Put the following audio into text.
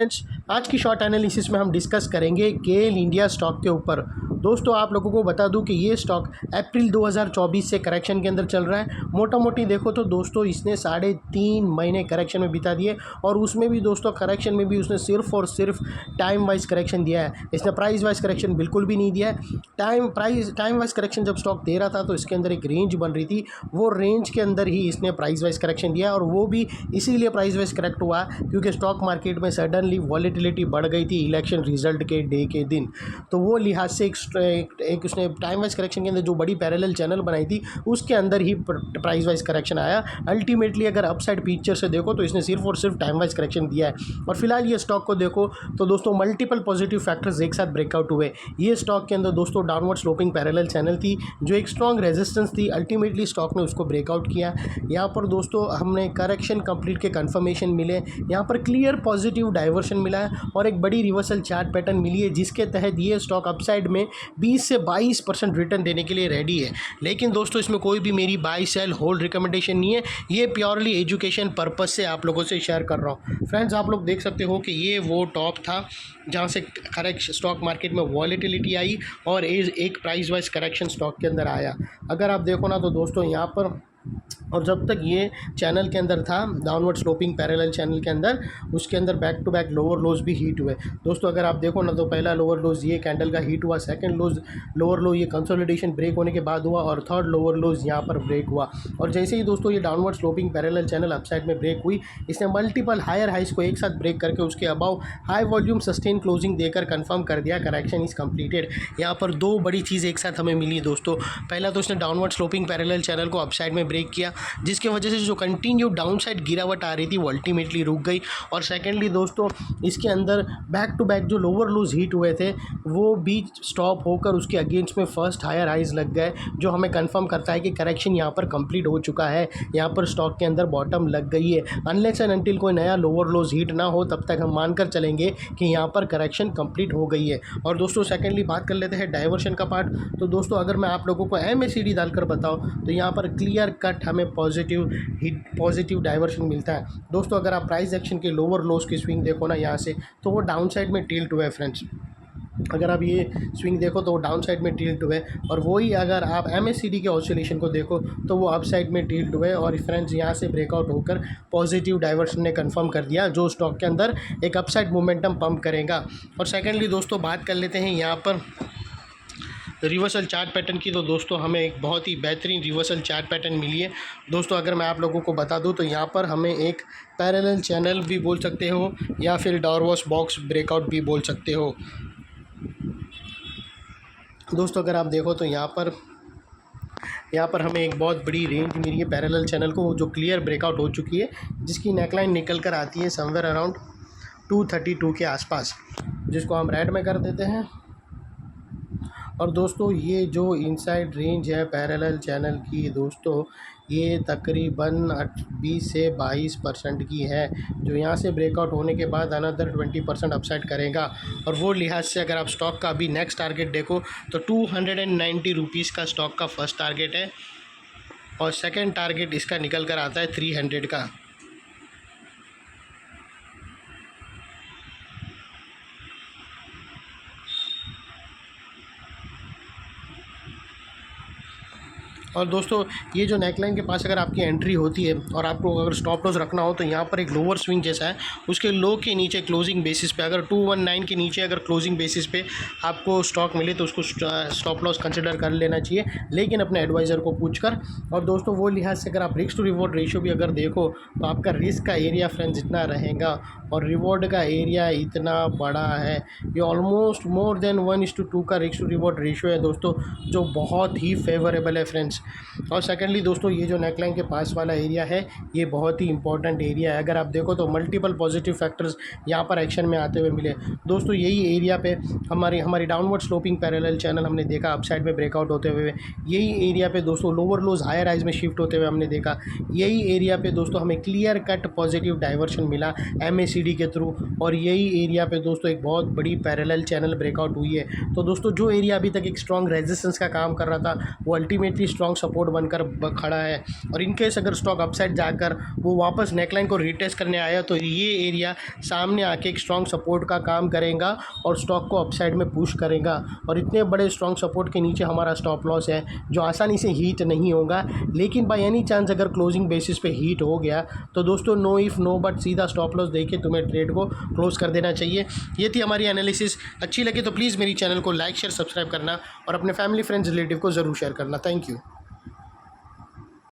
Friends, आज की short analysis में हम डिस्कस करेंगे गेल इंडिया स्टॉक के ऊपर। दोस्तों, आप लोगों को बता दूं कि ये स्टॉक अप्रैल 2024 से करेक्शन के अंदर चल रहा है। मोटा मोटी देखो तो दोस्तों इसने 3.5 महीने करेक्शन में बिता दिए और उसमें भी दोस्तों करेक्शन में भी उसने सिर्फ और सिर्फ टाइम वाइज करेक्शन दिया है। इसने प्राइस वाइज करेक्शन बिल्कुल भी नहीं दिया है। टाइम वाइज करेक्शन जब स्टॉक दे रहा था तो इसके अंदर एक रेंज बन रही थी, वो रेंज के अंदर ही इसने प्राइस वाइज करेक्शन दिया और वो भी इसीलिए प्राइस वाइज करेक्ट हुआ क्योंकि स्टॉक मार्केट में सडनली वॉलेटिलिटी बढ़ गई थी इलेक्शन रिजल्ट के डे के दिन। तो वो लिहाज से एक उसने टाइम वाइज करेक्शन के अंदर जो बड़ी पैरेलल चैनल बनाई थी उसके अंदर ही प्राइस वाइज करेक्शन आया। अल्टीमेटली अगर अपसाइड पिक्चर से देखो तो इसने सिर्फ और सिर्फ टाइम वाइज करेक्शन दिया है। और फिलहाल ये स्टॉक को देखो तो दोस्तों मल्टीपल पॉजिटिव फैक्टर्स एक साथ ब्रेकआउट हुए। ये स्टॉक के अंदर दोस्तों डाउनवर्ड स्लोपिंग पैरेलल चैनल थी जो एक स्ट्रॉन्ग रेजिस्टेंस थी। अल्टीमेटली स्टॉक ने उसको ब्रेकआउट किया। यहाँ पर दोस्तों हमने करेक्शन कंप्लीट के कन्फर्मेशन मिले, यहाँ पर क्लियर पॉजिटिव डाइवर्शन मिला है और एक बड़ी रिवर्सल चार्ट पैटर्न मिली है जिसके तहत ये स्टॉक अपसाइड में 20 से 22% रिटर्न देने के लिए रेडी है। लेकिन दोस्तों इसमें कोई भी मेरी बाई सेल होल्ड रिकमेंडेशन नहीं है, ये प्योरली एजुकेशन पर्पस से आप लोगों से शेयर कर रहा हूँ। फ्रेंड्स, आप लोग देख सकते हो कि ये वो टॉप था जहाँ से करेक्ट स्टॉक मार्केट में वॉलेटिलिटी आई और एक प्राइस वाइज करेक्शन स्टॉक के अंदर आया। अगर आप देखो ना तो दोस्तों यहाँ पर और जब तक ये चैनल के अंदर था डाउनवर्ड स्लोपिंग पैरेलल चैनल के अंदर, उसके अंदर back to back lower lows भी हीट हुए। दोस्तों अगर आप देखो ना तो पहला लोअर लोज ये कैंडल का हीट हुआ, सेकंड लोअर लो ये कंसोलिडेशन ब्रेक होने के बाद हुआ और थर्ड लोअर लोज यहाँ पर ब्रेक हुआ। और जैसे ही दोस्तों ये downward sloping parallel channel upside में ब्रेक हुई, इसने मल्टीपल हायर हाइस को एक साथ ब्रेक करके उसके above high volume sustain closing देकर कंफर्म कर दिया करेक्शन इज कंप्लीटेड। यहाँ पर दो बड़ी चीज़ एक साथ हमें मिली दोस्तों। पहला तो इसने डाउनवर्ड स्लोपिंग पैरेलल चैनल को अपसाइड में ब्रेक किया जिसकी वजह से जो कंटिन्यू डाउन साइड गिरावट आ रही थी वो अल्टीमेटली रुक गई। और सेकेंडली दोस्तों इसके अंदर बैक टू बैक जो लोअर लोज हीट हुए थे वो भी स्टॉप होकर उसके अगेंस्ट में फर्स्ट हायर हाइज लग गए, जो हमें कंफर्म करता है कि करेक्शन यहाँ पर कंप्लीट हो चुका है। यहाँ पर स्टॉक के अंदर बॉटम लग गई है। अनलेस एंड अनटिल कोई नया लोअर लोज हीट ना हो तब तक हम मानकर चलेंगे कि यहाँ पर करेक्शन कंप्लीट हो गई है। और दोस्तों सेकेंडली बात कर लेते हैं डाइवर्शन का पार्ट। तो दोस्तों अगर मैं आप लोगों को MACD डालकर बताऊँ तो यहाँ पर क्लियर कट हमें पॉजिटिव डाइवर्शन मिलता है। दोस्तों अगर आप प्राइस एक्शन के लोअर लोज की स्विंग देखो ना यहाँ से तो वो डाउन साइड में टिल्ट हुआ है फ्रेंड्स। अगर आप ये स्विंग देखो तो वो डाउन साइड में टिल्ट हुए और वही अगर आप MACD के ऑसिलेशन को देखो तो वो अप साइड में टिल्ट हुए और फ्रेंड्स यहाँ से ब्रेकआउट होकर पॉजिटिव डाइवर्शन ने कंफर्म कर दिया जो स्टॉक के अंदर एक अपसाइड मोमेंटम पंप करेगा। और सेकेंडली दोस्तों बात कर लेते हैं यहाँ पर रिवर्सल चार्ट पैटर्न की। तो दोस्तों हमें एक बहुत ही बेहतरीन रिवर्सल चार्ट पैटर्न मिली है। दोस्तों अगर मैं आप लोगों को बता दूं तो यहाँ पर हमें एक पैरेलल चैनल भी बोल सकते हो या फिर डॉरवॉस बॉक्स ब्रेकआउट भी बोल सकते हो। दोस्तों अगर आप देखो तो यहाँ पर हमें एक बहुत बड़ी रेंज मिली है पैरेलल चैनल को जो क्लियर ब्रेकआउट हो चुकी है, जिसकी नेकलाइन निकल कर आती है समवेयर अराउंड 232 के आसपास, जिसको हम रेड में कर देते हैं। और दोस्तों ये जो इनसाइड रेंज है पैरेलल चैनल की दोस्तों ये तकरीबन 20 से 22% की है, जो यहाँ से ब्रेकआउट होने के बाद अनदर 20% अपसाइड करेगा। और वो लिहाज से अगर आप स्टॉक का अभी नेक्स्ट टारगेट देखो तो 290 रुपीज़ का स्टॉक का फर्स्ट टारगेट है और सेकेंड टारगेट इसका निकल कर आता है 300 का। और दोस्तों ये जो नेकलाइन के पास अगर आपकी एंट्री होती है और आपको अगर स्टॉप लॉस रखना हो तो यहाँ पर एक लोअर स्विंग जैसा है, उसके लो के नीचे क्लोजिंग बेसिस पे अगर 219 के नीचे अगर क्लोजिंग बेसिस पे आपको स्टॉक मिले तो उसको स्टॉप लॉस कंसिडर कर लेना चाहिए, लेकिन अपने एडवाइज़र को पूछकर। और दोस्तों वो लिहाज से अगर आप रिस्क टू रिवॉर्ड रेशियो भी अगर देखो तो आपका रिस्क का एरिया फ्रेंड्स इतना रहेगा और रिवॉर्ड का एरिया इतना बड़ा है, ये ऑलमोस्ट मोर देन 1:2 का रिस्क टू रिवॉर्ड रेशियो है दोस्तों, जो बहुत ही फेवरेबल है फ्रेंड्स। और सेकेंडली दोस्तों ये जो नेकलाइन के पास वाला एरिया है ये बहुत ही इंपॉर्टेंट एरिया है। अगर आप देखो तो मल्टीपल पॉजिटिव फैक्टर्स यहाँ पर एक्शन में आते हुए मिले दोस्तों। यही एरिया पे हमारी डाउनवर्ड स्लोपिंग पैरेलल चैनल हमने देखा अपसाइड में ब्रेकआउट होते हुए, यही एरिया पे दोस्तों लोअर लोज हायर हाइज में शिफ्ट होते हुए हमने देखा, यही एरिया पे दोस्तों हमें क्लियर कट पॉजिटिव डाइवर्शन मिला MACD के थ्रू और यही एरिया पे दोस्तों एक बहुत बड़ी पैरेलल चैनल ब्रेकआउट हुई है। तो दोस्तों जो एरिया अभी तक एक स्ट्रॉन्ग रेजिस्टेंस का काम कर रहा था वो अल्टीमेटली स्ट्रॉन्ग स्ट्रॉन्ग सपोर्ट बनकर खड़ा है। और इनकेस अगर स्टॉक अपसाइड जाकर वो वापस नेकलाइन को रिटेस्ट करने आया तो ये एरिया सामने आके एक स्ट्रॉन्ग सपोर्ट का काम करेगा और स्टॉक को अपसाइड में पुश करेगा। और इतने बड़े स्ट्रॉन्ग सपोर्ट के नीचे हमारा स्टॉप लॉस है जो आसानी से हीट नहीं होगा, लेकिन बाय एनी चांस अगर क्लोजिंग बेसिस पे हीट हो गया तो दोस्तों नो इफ़ नो बट सीधा स्टॉप लॉस देके तुम्हें ट्रेड को क्लोज कर देना चाहिए। ये थी हमारी एनालिसिस। अच्छी लगे तो प्लीज़ मेरी चैनल को लाइक शेयर सब्सक्राइब करना और अपने फैमिली फ्रेंड्स रिलेटिव को ज़रूर शेयर करना। Thank you.